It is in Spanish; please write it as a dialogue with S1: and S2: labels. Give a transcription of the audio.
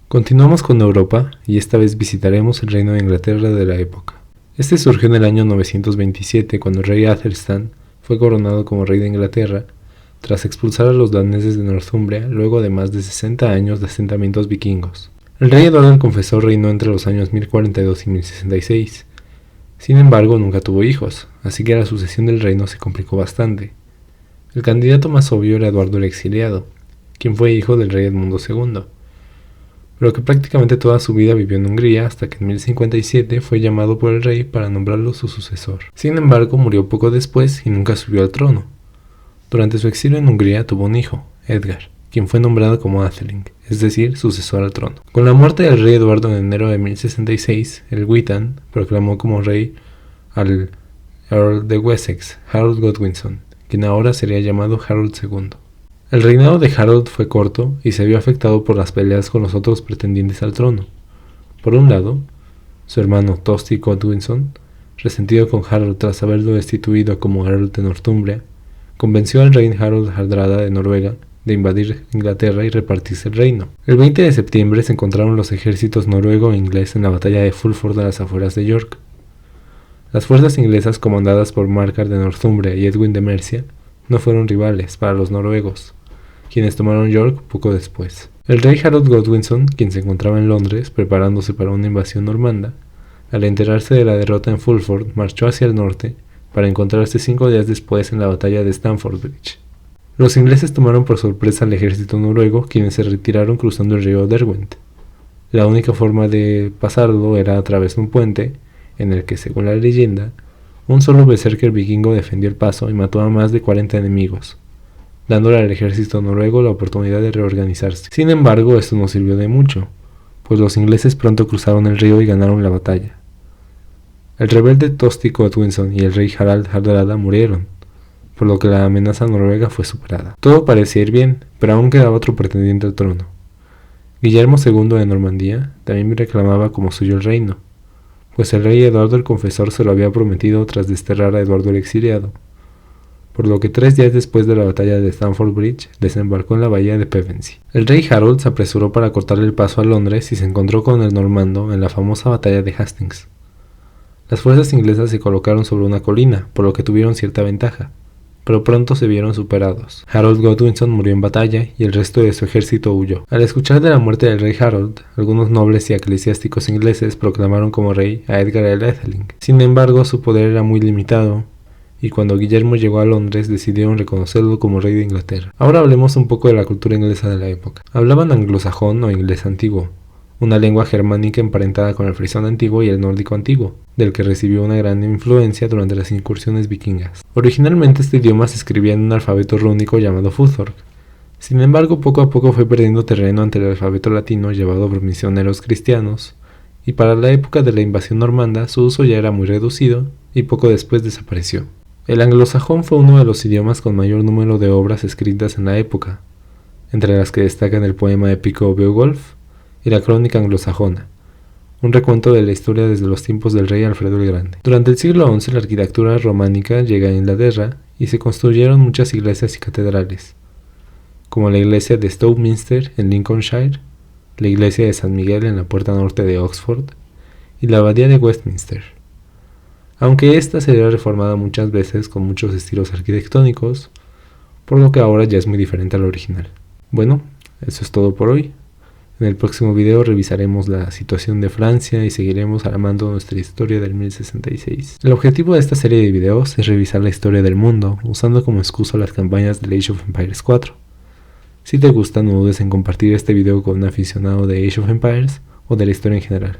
S1: Continuamos con Europa y esta vez visitaremos el reino de Inglaterra de la época. Este surgió en el año 927 cuando el rey Athelstan fue coronado como rey de Inglaterra tras expulsar a los daneses de Northumbria luego de más de 60 años de asentamientos vikingos. El rey Eduardo el Confesor reinó entre los años 1042 y 1066. Sin embargo, nunca tuvo hijos, así que la sucesión del reino se complicó bastante. El candidato más obvio era Eduardo el Exiliado, quien fue hijo del rey Edmundo II, pero que prácticamente toda su vida vivió en Hungría hasta que en 1057 fue llamado por el rey para nombrarlo su sucesor. Sin embargo, murió poco después y nunca subió al trono. Durante su exilio en Hungría tuvo un hijo, Edgar, quien fue nombrado como Atheling, es decir, sucesor al trono. Con la muerte del rey Eduardo en enero de 1066, el Witan proclamó como rey al Earl de Wessex, Harold Godwinson, quien ahora sería llamado Harold II. El reinado de Harold fue corto y se vio afectado por las peleas con los otros pretendientes al trono. Por un lado, su hermano Tosti Godwinson, resentido con Harold tras haberlo destituido como Earl de Northumbria, convenció al rey Harold Hardrada de Noruega de invadir Inglaterra y repartirse el reino. El 20 de septiembre se encontraron los ejércitos noruego e inglés en la batalla de Fulford a las afueras de York. Las fuerzas inglesas comandadas por Markar de Northumbria y Edwin de Mercia no fueron rivales para los noruegos, quienes tomaron York poco después. El rey Harold Godwinson, quien se encontraba en Londres preparándose para una invasión normanda, al enterarse de la derrota en Fulford, marchó hacia el norte para encontrarse 5 días después en la batalla de Stamford Bridge. Los ingleses tomaron por sorpresa al ejército noruego, quienes se retiraron cruzando el río Derwent. La única forma de pasarlo era a través de un puente, en el que, según la leyenda, un solo berserker vikingo defendió el paso y mató a más de 40 enemigos, dándole al ejército noruego la oportunidad de reorganizarse. Sin embargo, esto no sirvió de mucho, pues los ingleses pronto cruzaron el río y ganaron la batalla. El rebelde Tosti Godwinson y el rey Harald Hardrada murieron, por lo que la amenaza noruega fue superada. Todo parecía ir bien, pero aún quedaba otro pretendiente al trono. Guillermo II de Normandía también reclamaba como suyo el reino, pues el rey Eduardo el Confesor se lo había prometido tras desterrar a Eduardo el Exiliado, por lo que 3 días después de la batalla de Stamford Bridge desembarcó en la bahía de Pevensey. El rey Harold se apresuró para cortarle el paso a Londres y se encontró con el normando en la famosa batalla de Hastings. Las fuerzas inglesas se colocaron sobre una colina, por lo que tuvieron cierta ventaja, pero pronto se vieron superados. Harold Godwinson murió en batalla y el resto de su ejército huyó. Al escuchar de la muerte del rey Harold, algunos nobles y eclesiásticos ingleses proclamaron como rey a Edgar el Atheling. Sin embargo, su poder era muy limitado, y cuando Guillermo llegó a Londres decidieron reconocerlo como rey de Inglaterra. Ahora hablemos un poco de la cultura inglesa de la época. Hablaban anglosajón o inglés antiguo, una lengua germánica emparentada con el frisón antiguo y el nórdico antiguo, del que recibió una gran influencia durante las incursiones vikingas. Originalmente este idioma se escribía en un alfabeto rúnico llamado Futhorc. Sin embargo, poco a poco fue perdiendo terreno ante el alfabeto latino llevado por misioneros cristianos, y para la época de la invasión normanda su uso ya era muy reducido y poco después desapareció. El anglosajón fue uno de los idiomas con mayor número de obras escritas en la época, entre las que destacan el poema épico Beowulf y la crónica anglosajona, un recuento de la historia desde los tiempos del rey Alfredo el Grande. Durante el siglo XI la arquitectura románica llega a Inglaterra y se construyeron muchas iglesias y catedrales, como la iglesia de Stowminster en Lincolnshire, la iglesia de San Miguel en la puerta norte de Oxford y la abadía de Westminster. Aunque esta sería reformada muchas veces con muchos estilos arquitectónicos, por lo que ahora ya es muy diferente al original. Bueno, eso es todo por hoy. En el próximo video revisaremos la situación de Francia y seguiremos armando nuestra historia del 1066. El objetivo de esta serie de videos es revisar la historia del mundo, usando como excusa las campañas de Age of Empires 4. Si te gusta, no dudes en compartir este video con un aficionado de Age of Empires o de la historia en general.